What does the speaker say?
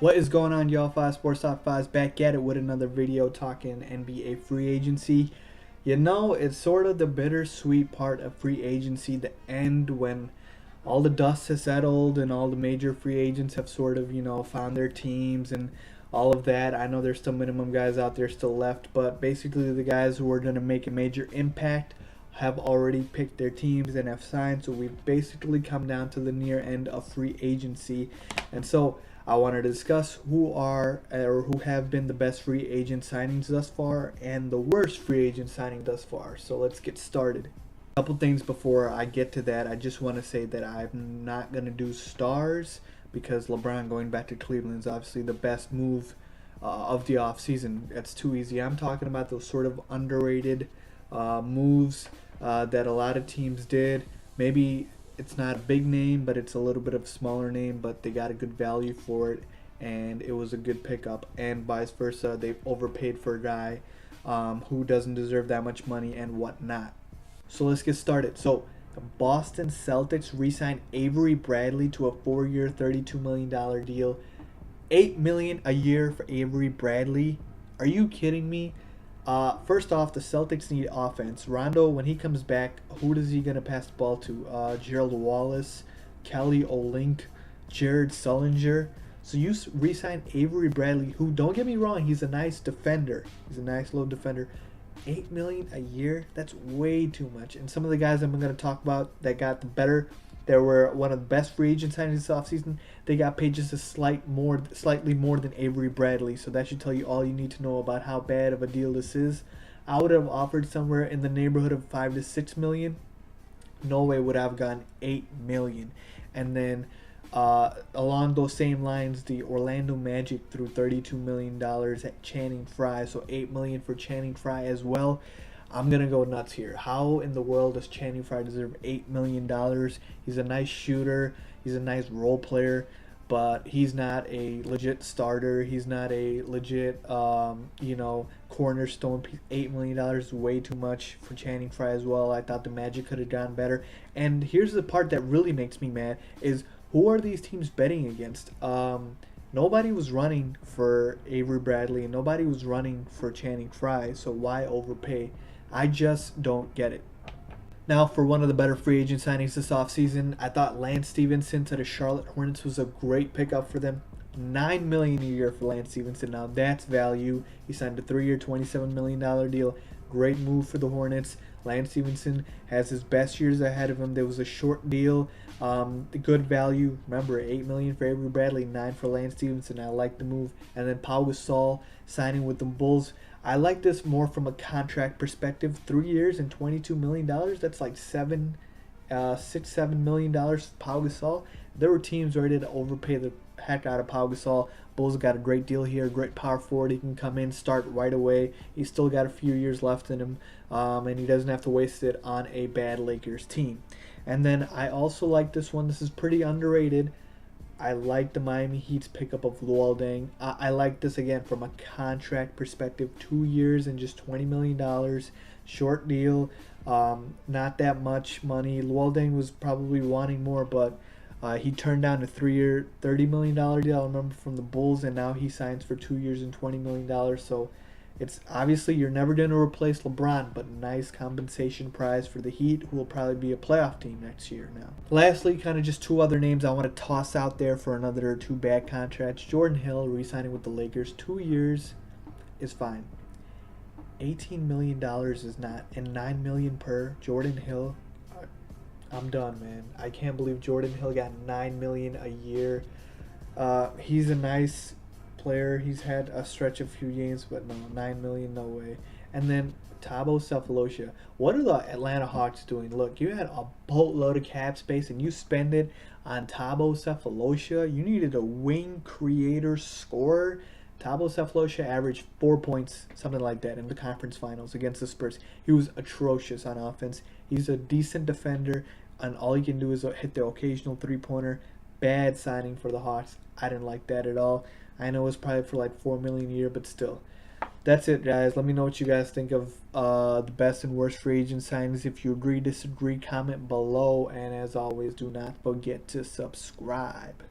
What is going on, y'all? 5 Sports Top 5's back at it with another video talking NBA free agency. You know, it's sort of the bittersweet part of free agency, the end when all the dust has settled and all the major free agents have sort of, found their teams and all of that. I know there's still minimum guys out there still left, but basically the guys who are going to make a major impact have already picked their teams and have signed. So we've basically come down to the near end of free agency. And so I wanted to discuss who are or who have been the best free agent signings thus far and the worst free agent signing thus far. So let's get started. A couple things before I get to that. I just want to say that I'm not going to do stars because LeBron going back to Cleveland is obviously the best move of the offseason. That's too easy. I'm talking about those sort of underrated moves that a lot of teams did. Maybe it's not a big name, but it's a little bit of a smaller name, but they got a good value for it, and it was a good pickup. And vice versa, they've overpaid for a guy who doesn't deserve that much money and whatnot. So let's get started. So the Boston Celtics re-signed Avery Bradley to a 4-year, $32 million deal. $8 million a year for Avery Bradley. Are you kidding me? First off, the Celtics need offense. Rondo, when he comes back, who is he going to pass the ball to? Gerald Wallace, Kelly Olynyk, Jared Sullinger. So you re-sign Avery Bradley, who, don't get me wrong, he's a nice defender. He's a nice little defender. $8 million a year? That's way too much. And some of the guys I'm going to talk about that got the better, that were one of the best free agent signings this offseason, they got paid just slightly more than Avery Bradley. So that should tell you all you need to know about how bad of a deal this is. I would have offered somewhere in the neighborhood of $5 to $6 million. No way would I have gotten $8 million. And then along those same lines, the Orlando Magic threw $32 million at Channing Frye. So $8 million for Channing Frye as well. I'm going to go nuts here. How in the world does Channing Frye deserve $8 million? He's a nice shooter. He's a nice role player, but he's not a legit starter. He's not a legit, cornerstone piece. $8 million is way too much for Channing Frye as well. I thought the Magic could have done better. And here's the part that really makes me mad is who are these teams betting against? Nobody was running for Avery Bradley, and nobody was running for Channing Frye, so why overpay? I just don't get it. Now, for one of the better free agent signings this offseason, I thought Lance Stephenson to the Charlotte Hornets was a great pickup for them. $9 million a year for Lance Stephenson. Now, that's value. He signed a 3-year, $27 million deal. Great move for the Hornets. Lance Stephenson has his best years ahead of him. There was a short deal. Good value. Remember, $8 million for Avery Bradley, $9 million for Lance Stephenson. I like the move. And then Pau Gasol signing with the Bulls. I like this more from a contract perspective. 3 years and $22 million. That's like $7 million for Pau Gasol. There were teams ready to overpay the heck out of Pau Gasol. Bulls got a great deal here. Great power forward. He can come in, start right away. He's still got a few years left in him, and he doesn't have to waste it on a bad Lakers team. And then I also like this one. This is pretty underrated. I like the Miami Heat's pickup of Luol Deng. I like this again from a contract perspective. 2 years and just $20 million. Short deal. Not that much money. Luol Deng was probably wanting more, but he turned down a 3-year, $30 million deal, I remember, from the Bulls, and now he signs for 2 years and $20 million. So it's obviously you're never going to replace LeBron, but nice compensation prize for the Heat, who will probably be a playoff team next year now. Lastly, kind of just two other names I want to toss out there for another 2 bad contracts. Jordan Hill re-signing with the Lakers. 2 years is fine. $18 million is not, and $9 million per Jordan Hill. I'm done, man. I can't believe Jordan Hill got $9 million a year. He's a nice player. He's had a stretch of few games, but no, $9 million, no way. And then Thabo Sefolosha. What are the Atlanta Hawks doing? Look, you had a boatload of cap space, and you spend it on Thabo Sefolosha. You needed a wing creator scorer. Thabo Sefolosha averaged 4 points, something like that, in the conference finals against the Spurs. He was atrocious on offense. He's a decent defender, and all he can do is hit the occasional three-pointer. Bad signing for the Hawks. I didn't like that at all. I know it's probably for like $4 million a year, but still. That's it, guys. Let me know what you guys think of the best and worst free agent signings. If you agree, disagree, comment below. And as always, do not forget to subscribe.